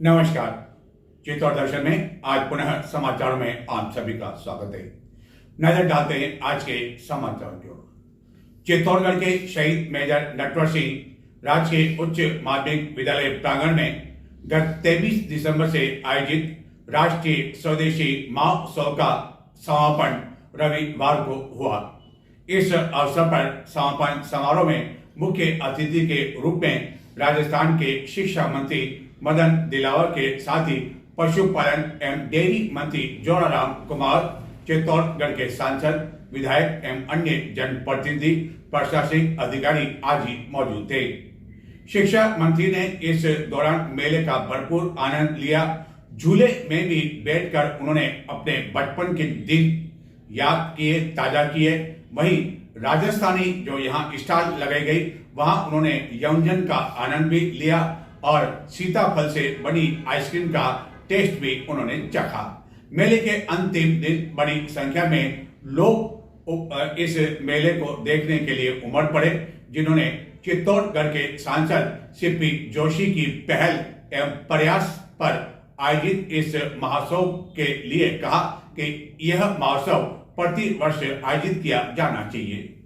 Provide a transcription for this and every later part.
नमस्कार। चित्तौड़ दर्शन में आज पुनः समाचारों में आप सभी का स्वागत है। नजर डालते हैं आज के समाचारों की ओर। चित्तौड़गढ़ के शहीद मेजर नटवर सिंह राजकीय उच्च माध्यमिक विद्यालय प्रांगण में गत 23 दिसंबर से आयोजित राष्ट्रीय स्वदेशी महोत्सव का समापन रविवार को हुआ। इस अवसर पर समापन समारोह में मुख्य अतिथि के रूप में राजस्थान के शिक्षा मंत्री मदन दिलावर के साथ ही पशुपालन एवं डेयरी मंत्री जोराराम कुमार, चित्तौड़गढ़ के सांसद, विधायक एवं अन्य जनप्रतिनिधि, प्रशासनिक अधिकारी आदि मौजूद थे। शिक्षा मंत्री ने इस दौरान मेले का भरपूर आनंद लिया। झूले में भी बैठकर उन्होंने अपने बचपन के दिन याद किए, ताजा किए। वहीं राजस्थानी जो यहाँ स्टॉल लगाई गई, वहां उन्होंने व्यंजन का आनंद भी लिया और सीताफल से बनी आइसक्रीम का टेस्ट भी उन्होंने चखा। मेले के अंतिम दिन बड़ी संख्या में लोग इस मेले को देखने के लिए उमड़ पड़े, जिन्होंने चित्तौड़गढ़ के सांसद सीपी जोशी की पहल एवं प्रयास पर आयोजित इस महोत्सव के लिए कहा कि यह महोत्सव प्रति वर्ष आयोजित किया जाना चाहिए।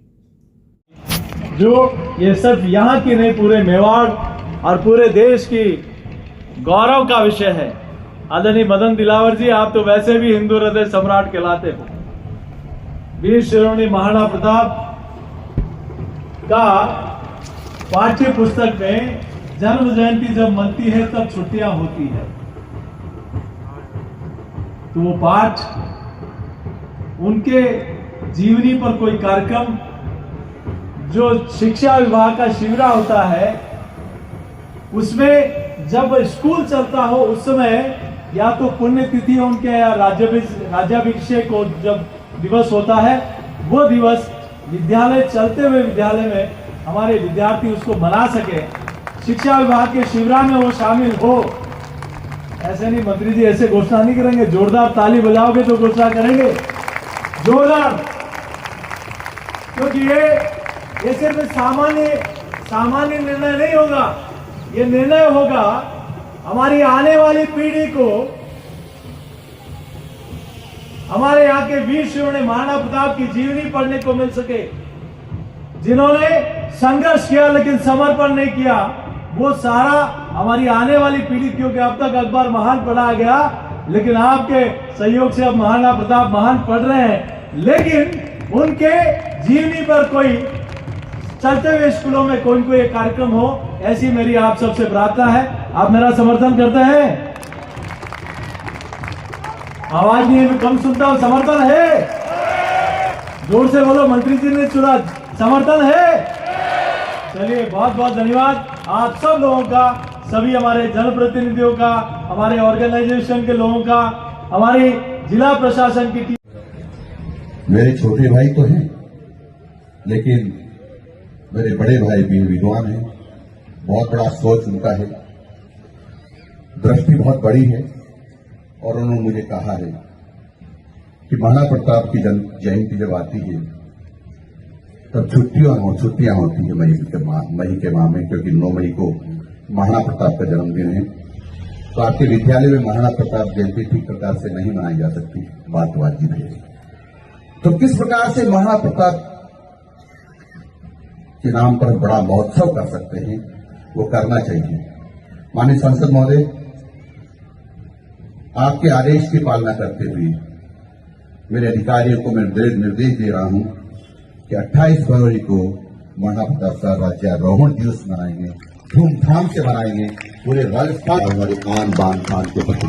जो ये सिर्फ यहाँ की नहीं, पूरे मेवाड़ और पूरे देश की गौरव का विषय है। आदरणीय मदन दिलावर जी, आप तो वैसे भी हिंदू हृदय सम्राट कहलाते हो। वीर शिरोमणि महाराणा प्रताप का पाठ्य पुस्तक में जन्म जयंती जब मनती है तब छुट्टियां होती है, तो वो पाठ उनके जीवनी पर कोई कार्यक्रम जो शिक्षा विभाग का शिविरा होता है, उसमें जब स्कूल चलता हो उस समय या तो पुण्यतिथि उनके या राज्याभिषेक को जब दिवस होता है, वो दिवस विद्यालय चलते हुए विद्यालय में हमारे विद्यार्थी उसको मना सके, शिक्षा विभाग के शिविरा में वो शामिल हो। ऐसे नहीं मंत्री जी, ऐसे घोषणा नहीं करेंगे। जोरदार ताली बजाओगे तो घोषणा करेंगे जोरदार, क्योंकि ये सिर्फ सामान्य निर्णय नहीं होगा। ये निर्णय होगा हमारी आने वाली पीढ़ी को हमारे यहाँ के वीर शिरोमणि महाराणा प्रताप की जीवनी पढ़ने को मिल सके, जिन्होंने संघर्ष किया लेकिन समर्पण नहीं किया। वो सारा हमारी आने वाली पीढ़ी, क्योंकि अब तक अखबार महान पढ़ा गया, लेकिन आपके सहयोग से अब महाराणा प्रताप महान पढ़ रहे हैं, लेकिन उनके जीवनी पर कोई चलते हुए स्कूलों में कोई कोई एक कार्यक्रम हो, ऐसी मेरी आप सबसे प्रार्थना है। आप मेरा समर्थन करते हैं? आवाज नहीं है, कम सुनता हूं। समर्थन है? जोर से बोलो, मंत्री जी ने चुना, समर्थन है? चलिए, बहुत बहुत धन्यवाद आप सब लोगों का, सभी हमारे जनप्रतिनिधियों का, हमारे ऑर्गेनाइजेशन के लोगों का, हमारी जिला प्रशासन की टीम। मेरे छोटे भाई तो हैं, लेकिन मेरे बड़े भाई भी विद्वान हैं। बहुत बड़ा सोच उनका है, दृष्टि बहुत बड़ी है, और उन्होंने मुझे कहा है कि महाराणा प्रताप की जयंती जब आती है तब छुट्टियां होती है मई के माह में, क्योंकि 9 मई को महाराणा प्रताप का जन्मदिन है। तो आपके विद्यालय में महाराणा प्रताप जयंती ठीक प्रकार से नहीं मनाई जा सकती, बात वाजिब है। तो किस प्रकार से महाराणा प्रताप के नाम पर बड़ा महोत्सव कर सकते हैं, वो करना चाहिए। माननीय सांसद महोदय, आपके आदेश की पालना करते हुए मेरे अधिकारियों को मैं निर्देश दे रहा हूं कि 28 फरवरी को महाराणा प्रताप का राज्यारोहण दिवस मनाएंगे, धूमधाम से मनाएंगे। पूरे राजस्थान हमारे आन बान खान के प्रति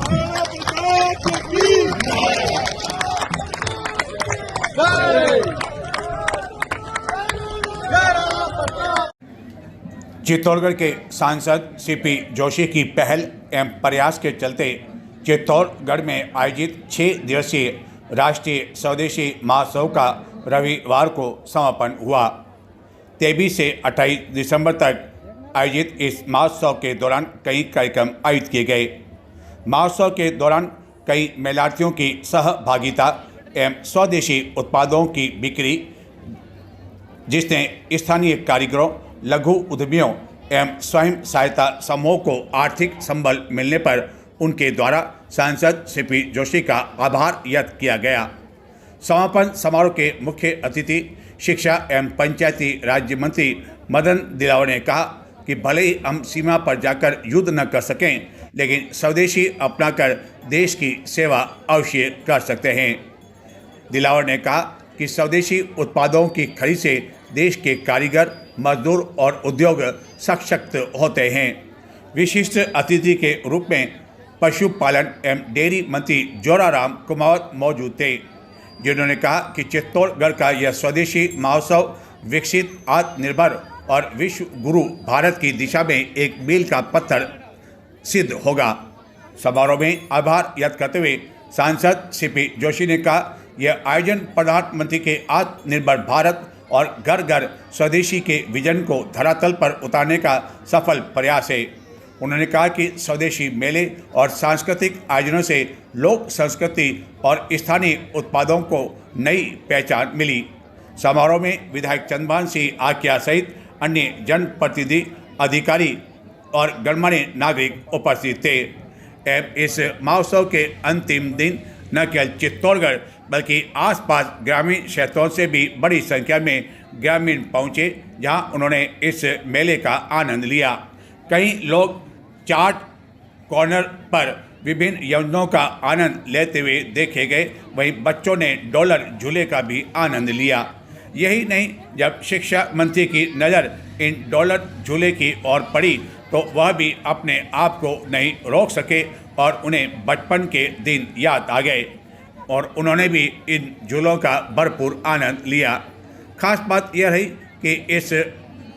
चित्तौड़गढ़ के सांसद सीपी जोशी की पहल एवं प्रयास के चलते चित्तौड़गढ़ में आयोजित 6 दिवसीय राष्ट्रीय स्वदेशी महोत्सव का रविवार को समापन हुआ। 23 से 28 दिसंबर तक आयोजित इस महोत्सव के दौरान कई कार्यक्रम आयोजित किए गए। महोत्सव के दौरान कई मेलार्थियों की सहभागिता एवं स्वदेशी उत्पादों की बिक्री, जिसने स्थानीय कारीगरों, लघु उद्यमियों एवं स्वयं सहायता समूह को आर्थिक संबल मिलने पर उनके द्वारा सांसद सीपी जोशी का आभार व्यक्त किया गया। समापन समारोह के मुख्य अतिथि शिक्षा एवं पंचायती राज्य मंत्री मदन दिलावर ने कहा कि भले ही हम सीमा पर जाकर युद्ध न कर सकें, लेकिन स्वदेशी अपनाकर देश की सेवा अवश्य कर सकते हैं। दिलावर ने कहा कि स्वदेशी उत्पादों की खरीद से देश के कारीगर, मजदूर और उद्योग सशक्त होते हैं। विशिष्ट अतिथि के रूप में पशुपालन एवं डेयरी मंत्री जोराराम कुमार मौजूद थे, जिन्होंने कहा कि चित्तौड़गढ़ का यह स्वदेशी महोत्सव विकसित, आत्मनिर्भर और विश्व गुरु भारत की दिशा में एक मील का पत्थर सिद्ध होगा। समारोह में आभार व्यक्त करते हुए सांसद सीपी जोशी ने कहा, यह आयोजन प्रधानमंत्री के आत्मनिर्भर भारत और घर घर स्वदेशी के विजन को धरातल पर उतारने का सफल प्रयास है। उन्होंने कहा कि स्वदेशी मेले और सांस्कृतिक आयोजनों से लोक संस्कृति और स्थानीय उत्पादों को नई पहचान मिली। समारोह में विधायक चंद्रभान सिंह आकिया सहित अन्य जनप्रतिनिधि, अधिकारी और गणमान्य नागरिक उपस्थित थे। इस महोत्सव के अंतिम दिन न केवल चित्तौड़गढ़ बल्कि आसपास ग्रामीण क्षेत्रों से भी बड़ी संख्या में ग्रामीण पहुंचे, जहां उन्होंने इस मेले का आनंद लिया। कई लोग चाट कॉर्नर पर विभिन्न योजनाओं का आनंद लेते हुए देखे गए, वहीं बच्चों ने डॉलर झूले का भी आनंद लिया। यही नहीं, जब शिक्षा मंत्री की नज़र इन डॉलर झूले की ओर पड़ी तो वह भी अपने आप को नहीं रोक सके और उन्हें बचपन के दिन याद आ गए और उन्होंने भी इन झूलों का भरपूर आनंद लिया। खास बात यह रही कि इस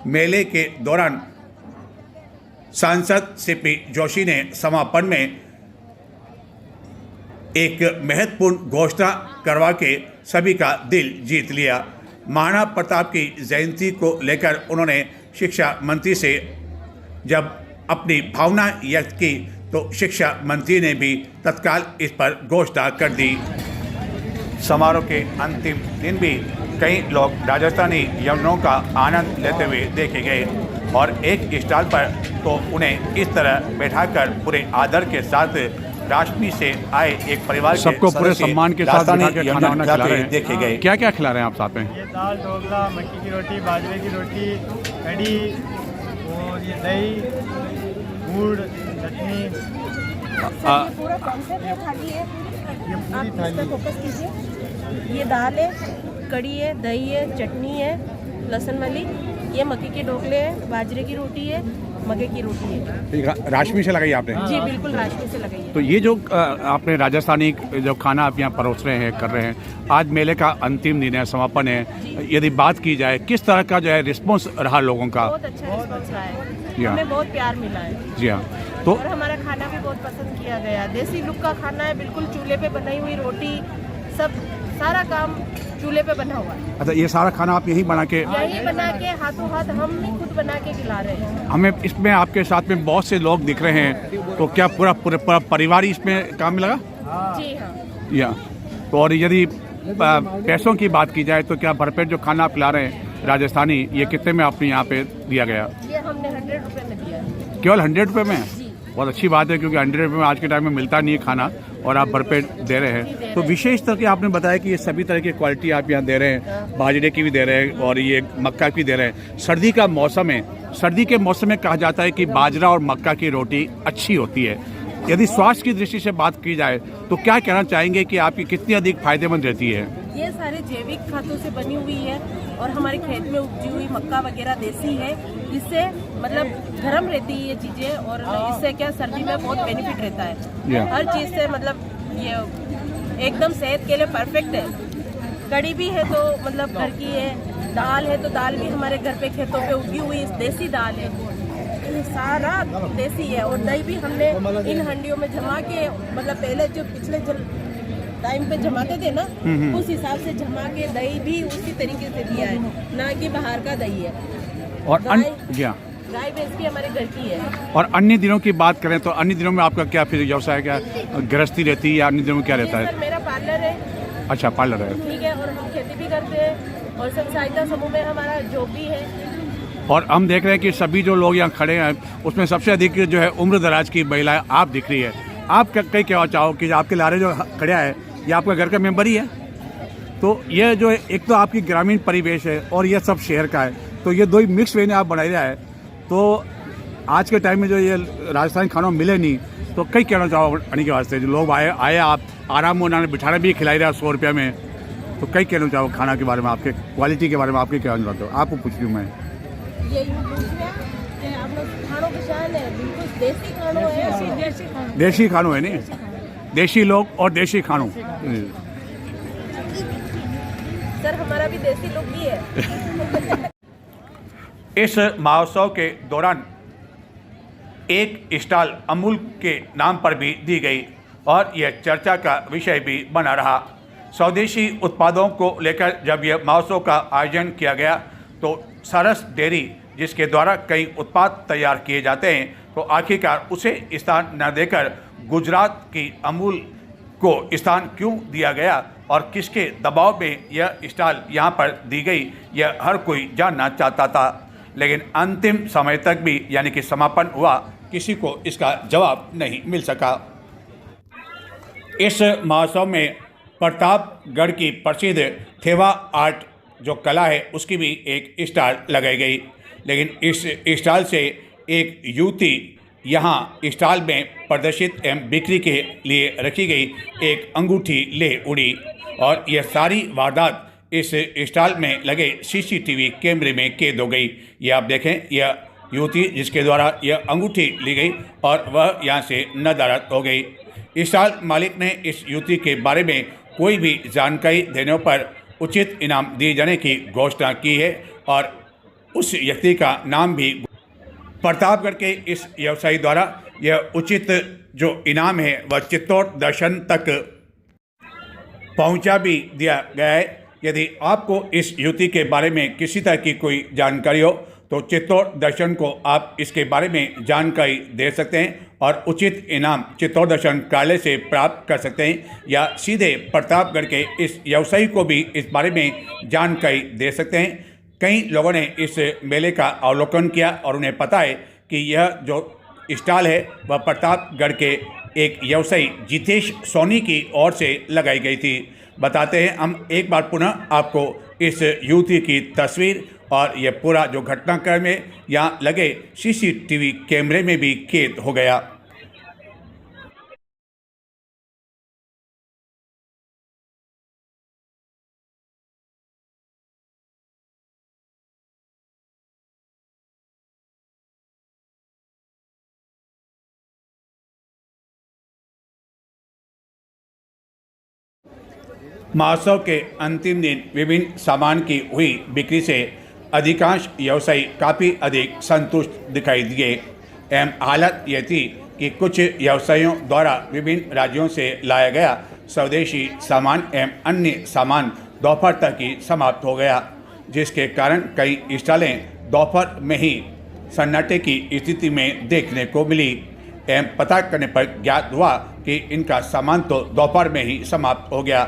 मेले के दौरान सांसद सीपी जोशी ने समापन में एक महत्वपूर्ण घोषणा करवा के सभी का दिल जीत लिया। महाराणा प्रताप की जयंती को लेकर उन्होंने शिक्षा मंत्री से जब अपनी भावना व्यक्त की तो शिक्षा मंत्री ने भी तत्काल इस पर घोषणा कर दी। समारोह के अंतिम दिन भी कई लोग राजस्थानी व्यंजनों का आनंद लेते हुए देखे गए और एक स्टॉल पर तो उन्हें इस तरह बैठाकर पूरे आदर के साथ राजनी से आए एक परिवार के सबको पूरे सम्मान के साथ बिठा के खाना वाना खिला रहे हैं। देखे गए। क्या क्या खिला रहे हैं आप साथ में? ये दाल, ढोकला, मक्की की रोटी, बाजरे की रोटी, कढ़ी और ये दही, गुड़, चटनी। ये पूरा कॉन्सेप्ट है, थाली है। आप इस पर फोकस कीजिए। ये दाल है, कढ़ी है, दही है, चटनी है लहसुन वाली, ये मक्की के ढोकले है, बाजरे की रोटी है, मक्के की रोटी है। राजमी से लगाई आपने? जी बिल्कुल, राजमी से लगाई है। तो ये जो आपने राजस्थानी जो खाना आप यहाँ परोस रहे हैं, कर रहे हैं, आज मेले का अंतिम दिन है, समापन है, यदि बात की जाए किस तरह का जो है रिस्पॉन्स रहा लोगों का? बहुत अच्छा रिस्पॉन्स रहा है, हाँ। हमें बहुत प्यार मिला है। जी हाँ। तो और हमारा खाना भी बहुत पसंद किया गया। देसी लुक का खाना है, बिल्कुल चूल्हे पे बनाई हुई रोटी, सब सारा काम चूल्हे पे बना हुआ है। अच्छा, ये सारा खाना आप यहीं बना के? यही बना के हाथों हाथ हम ही खुद बना के खिला रहे हैं। हमें इसमें आपके साथ में बहुत से लोग दिख रहे हैं, तो क्या पूरा परिवार ही इसमें काम में लगा? जी हाँ। या तो और यदि पैसों की बात की जाए तो क्या भरपेट जो खाना आप खिला रहे हैं राजस्थानी, ये कितने में आपने यहाँ पे दिया गया? ये हमने 100 रुपए में दिया है। केवल 100 रुपये में? जी। बहुत अच्छी बात है, क्योंकि 100 रुपये में आज के टाइम में मिलता नहीं है खाना, और आप भरपेट दे रहे हैं। तो विशेष तरह की आपने बताया कि ये सभी तरह की क्वालिटी आप यहाँ दे रहे हैं, बाजरे की भी दे रहे हैं और ये मक्का की दे रहे हैं। सर्दी का मौसम है, सर्दी के मौसम में कहा जाता है कि बाजरा और मक्का की रोटी अच्छी होती है। यदि स्वास्थ्य की दृष्टि से बात की जाए तो क्या कहना चाहेंगे कि आपकी कितनी अधिक फायदेमंद रहती है? ये सारे जैविक खादों से बनी हुई है और हमारे खेत में उपजी हुई मक्का वगैरह देसी है, जिससे मतलब गर्म रहती है ये चीजें, और इससे क्या सर्दी में बहुत बेनिफिट रहता है। हर चीज से मतलब ये एकदम सेहत के लिए परफेक्ट है। कड़ी भी है तो मतलब घर की है, दाल है तो दाल भी हमारे घर पे खेतों पे उगी हुई देसी दाल है, सारा देसी है। और दही भी हमने इन हंडियों में जमा के, मतलब पहले जो पिछले टाइम पे जमाते थे ना, उस हिसाब से जमा के दही भी उसी तरीके से दिया है, ना कि बाहर का दही है। और गाय भैंस भी हमारे घर की है। और अन्य दिनों की बात करें तो अन्य दिनों में आपका क्या फिर व्यवसाय, क्या गृहस्थी रहती है या अन्य दिनों में क्या रहता है? सर मेरा पार्लर है। अच्छा, पार्लर है, ठीक है। और हम खेती भी करते हैं और सब सहायता समूह में हमारा जॉब भी है। और हम देख रहे हैं कि सभी जो लोग यहाँ खड़े हैं उसमें सबसे अधिक जो है उम्र दराज की महिलाएं आप दिख रही है। आप कहीं कहना चाहो कि आपके लारे जो खड़ा है ये आपका घर का मेंबर ही है, तो ये जो एक तो आपकी ग्रामीण परिवेश है और ये सब शहर का है, तो ये दो ही मिक्स वे ने आप बनाई रहा है। तो आज के टाइम में जो ये राजस्थानी खाना मिले नहीं, तो कई कहना चाहो आने के वास्ते जो लोग आए आप आराम उन्होंने बिठाना भी खिलाई रहा 100 रुपया में, तो कई कहना चाहो खाना के बारे में, आपके क्वालिटी के बारे में आपके कहना चाहते हो? आपको पूछ लूँ मैं। ये यूँ पूछ रहे हैं कि आप लोग खानों की शान है, बिल्कुल देसी खानों है। देसी खानों है नहीं, देसी लोग और देसी खानों। सर हमारा भी देसी लोग भी है। इस महोत्सव के दौरान एक स्टॉल अमूल के नाम पर भी दी गई और यह चर्चा का विषय भी बना रहा। स्वदेशी उत्पादों को लेकर जब यह महोत्सव का आयोजन किया गया तो सरस डेयरी, जिसके द्वारा कई उत्पाद तैयार किए जाते हैं, तो आखिरकार उसे स्थान न देकर गुजरात की अमूल को स्थान क्यों दिया गया और किसके दबाव में यह स्टॉल यहाँ पर दी गई, यह हर कोई जानना चाहता था। लेकिन अंतिम समय तक भी यानी कि समापन हुआ, किसी को इसका जवाब नहीं मिल सका। इस महोत्सव में प्रतापगढ़ की प्रसिद्ध थेवा आर्ट जो कला है उसकी भी एक स्टॉल लगाई गई, लेकिन इस स्टॉल से एक युवती यहाँ स्टॉल में प्रदर्शित एवं बिक्री के लिए रखी गई एक अंगूठी ले उड़ी और यह सारी वारदात इस स्टॉल में लगे सीसीटीवी कैमरे में कैद हो गई। यह आप देखें, यह युवती जिसके द्वारा यह अंगूठी ली गई और वह यहाँ से नदारद हो गई। स्टॉल मालिक ने इस युवती के बारे में कोई भी जानकारी देने पर उचित इनाम दिए जाने की घोषणा की है और उस व्यक्ति का नाम भी प्रतापगढ़ के इस व्यवसायी द्वारा यह उचित जो इनाम है वह चित्तौड़ दर्शन तक पहुंचा भी दिया गया है। यदि आपको इस युवती के बारे में किसी तरह की कोई जानकारी हो तो चित्तौड़ दर्शन को आप इसके बारे में जानकारी दे सकते हैं और उचित इनाम चित्तौड़ दर्शन कार्यालय से प्राप्त कर सकते हैं या सीधे प्रतापगढ़ के इस व्यवसायी को भी इस बारे में जानकारी दे सकते हैं। कई लोगों ने इस मेले का अवलोकन किया और उन्हें पता है कि यह जो स्टॉल है वह प्रतापगढ़ के एक व्यवसायी जितेश सोनी की ओर से लगाई गई थी। बताते हैं हम एक बार पुनः आपको इस युवती की तस्वीर और यह पूरा जो घटनाक्रम है यहाँ लगे सीसीटीवी कैमरे में भी कैद हो गया। महोत्सव के अंतिम दिन विभिन्न सामान की हुई बिक्री से अधिकांश व्यवसायी काफ़ी अधिक संतुष्ट दिखाई दिए एवं हालत यह थी कि कुछ व्यवसायियों द्वारा विभिन्न राज्यों से लाया गया स्वदेशी सामान एवं अन्य सामान दोपहर तक ही समाप्त हो गया, जिसके कारण कई स्टॉलें दोपहर में ही सन्नाटे की स्थिति में देखने को मिली एवं पता करने पर ज्ञात हुआ कि इनका सामान तो दोपहर में ही समाप्त हो गया।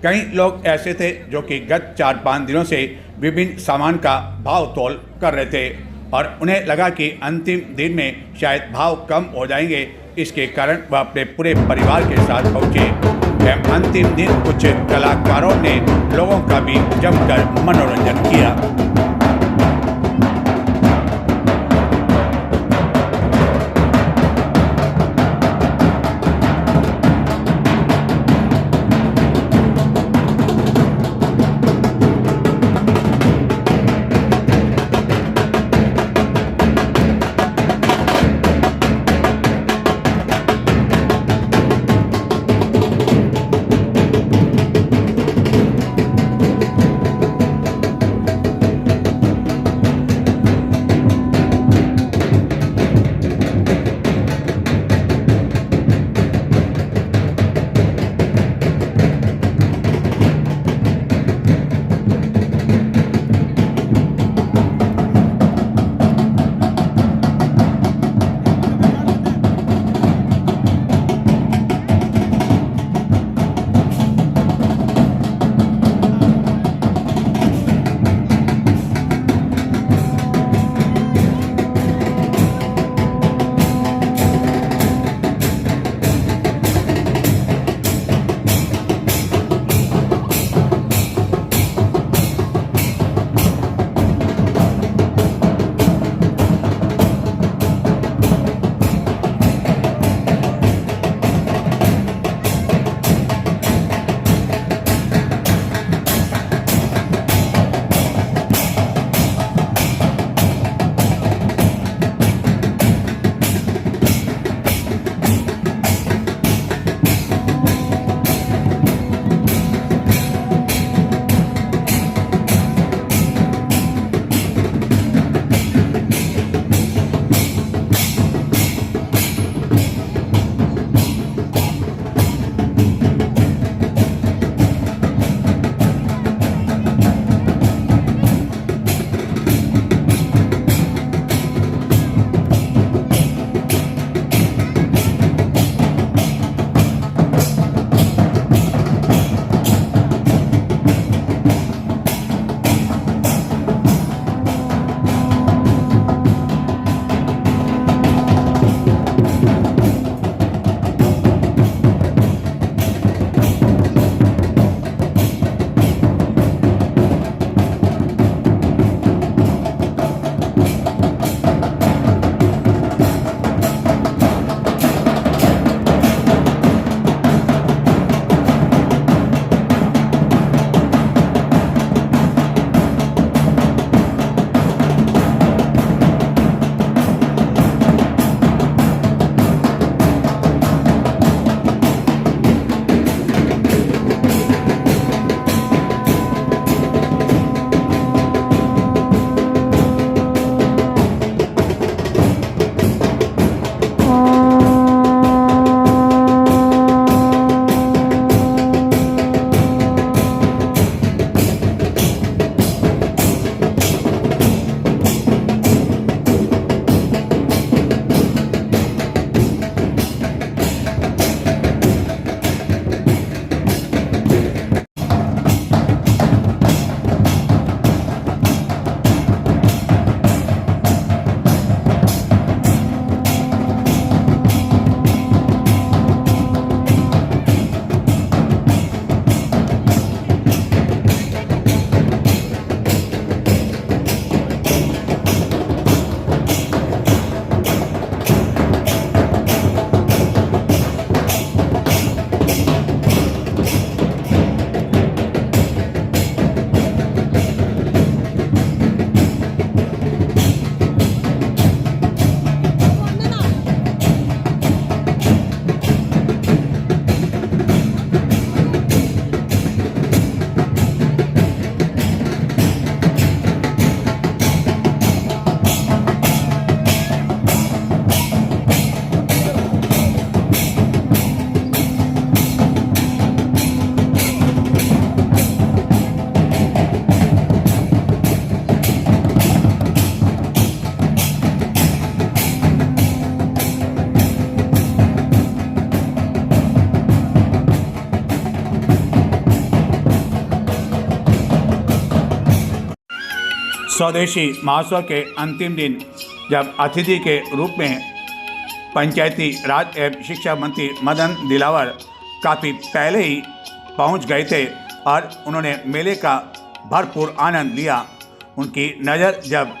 कई लोग ऐसे थे जो कि गत 4-5 दिनों से विभिन्न सामान का भाव तोल कर रहे थे और उन्हें लगा कि अंतिम दिन में शायद भाव कम हो जाएंगे, इसके कारण वह अपने पूरे परिवार के साथ पहुँचे एवं अंतिम दिन कुछ कलाकारों ने लोगों का भी जमकर मनोरंजन किया। स्वदेशी महोत्सव के अंतिम दिन जब अतिथि के रूप में पंचायती राज एवं शिक्षा मंत्री मदन दिलावर काफ़ी पहले ही पहुंच गए थे और उन्होंने मेले का भरपूर आनंद लिया। उनकी नज़र जब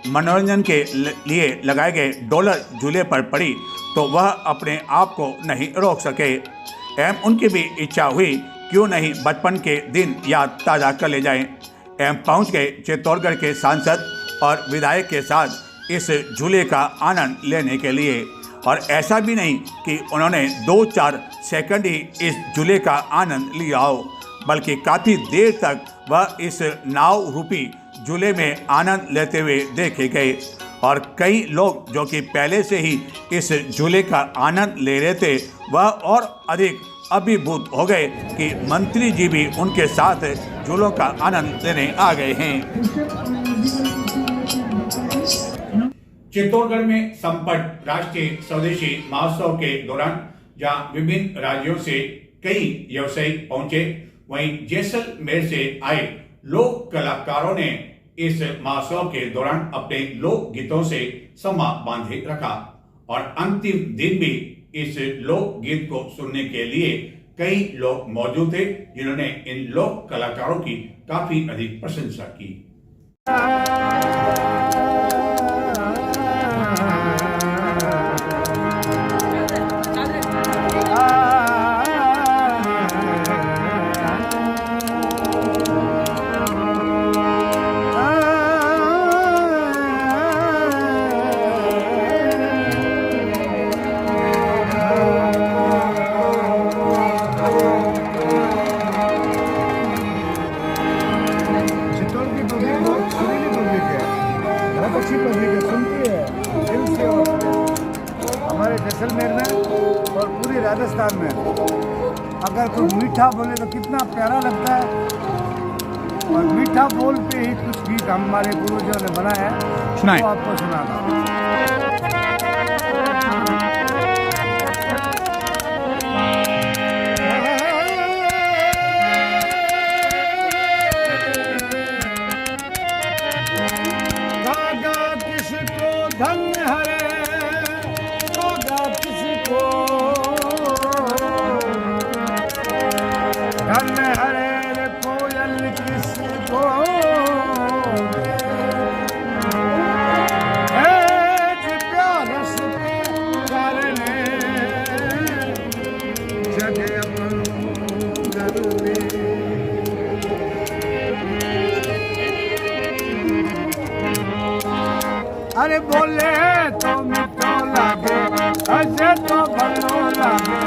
मनोरंजन के लिए लगाए गए डॉलर झूले पर पड़ी तो वह अपने आप को नहीं रोक सके एवं उनकी भी इच्छा हुई क्यों नहीं बचपन के दिन याद ताज़ा कर ले जाएं एवं पहुंच गए चित्तौड़गढ़ के सांसद और विधायक के साथ इस झूले का आनंद लेने के लिए। और ऐसा भी नहीं कि उन्होंने 2-4 सेकंड ही इस झूले का आनंद लिया हो, बल्कि काफ़ी देर तक वह इस नाव रूपी झूले में आनंद लेते हुए देखे गए। और कई लोग जो कि पहले से ही इस झूले का आनंद ले रहे थे वह और अधिक अभिभूत हो गए कि मंत्री जी भी उनके साथ झूलों का आनंद लेने आ गए हैं। चित्तौड़गढ़ में संपन्न राष्ट्रीय स्वदेशी महोत्सव के दौरान जहां विभिन्न राज्यों से कई व्यवसायी पहुंचे, वहीं जैसलमेर से आए लोक कलाकारों ने इस महोत्सव के दौरान अपने लोक गीतों से समा बांधे रखा और अंतिम दिन भी इस लोक गीत को सुनने के लिए कई लोग मौजूद थे जिन्होंने इन लोक कलाकारों की काफी अधिक प्रशंसा की। हमारे जैसलमेर में और पूरी राजस्थान में अगर कोई मीठा बोले तो कितना प्यारा लगता है। और मीठा बोल पे ही कुछ गीत हमारे पूर्वजों ने बनाया है, सुनाएं। तो आपको सुनाना। धन्य हरे होगा किसको, धन्य हरे रे कोयल किसको, प्यारस के करने जगे मंगल में। अरे बोले तो मिठो लागे, ऐसे तो भलो लागे,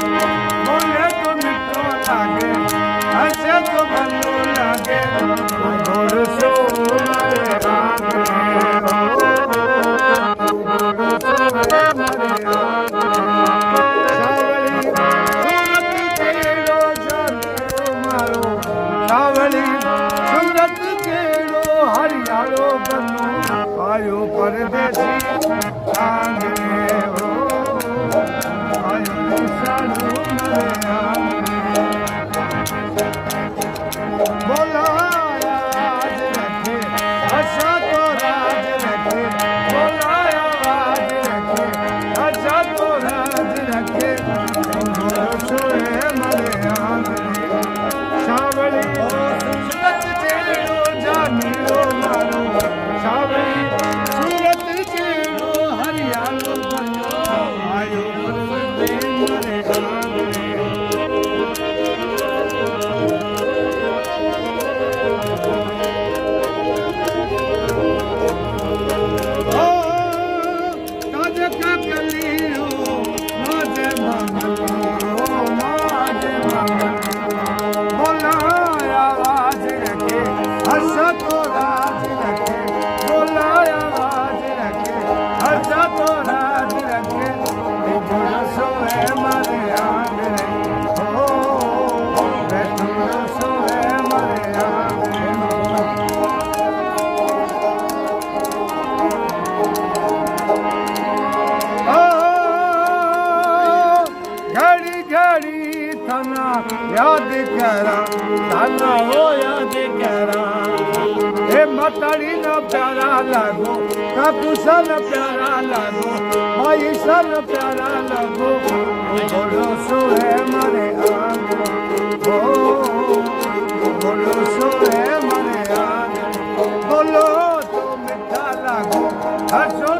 बोले तो मिठो लागे, ऐसे तो भलो लागे। और सो मरे सावली सूरत केड़ो हरियालो बनो आयो परदेसी आंगने हो, आयो निशानो मेरे आंगने। बोला आज रखे अच्छा तो राज रखे, बोला आज रखे अच्छा तो राज रखे। सोए मरे आंगने सावली सूरत केड़ो जानियो मारो, सावली सूरत केड़ो हरियालो बनो आयो परदेसी मरे आंगने। ओ काजे का कलियो माजे मंगलियो, माजे मंगलियो। बोला आवाज रखे हर्षा तो राज रखे, बोला आवाज रखे हर्षा तो राज रखे। सोए मरे आंगने हो, सोए मरे आंगने। घड़ी घड़ी तना याद करा, तना हो याद करा। हे माताड़ी न प्यारा लागो, काकू सन प्यारा लागो, माई सन प्यारा लागो, बोलो सो है मरे आंगन, बोलो सो है मरे आंगन, बोलो तो मीठा लागो, हंसो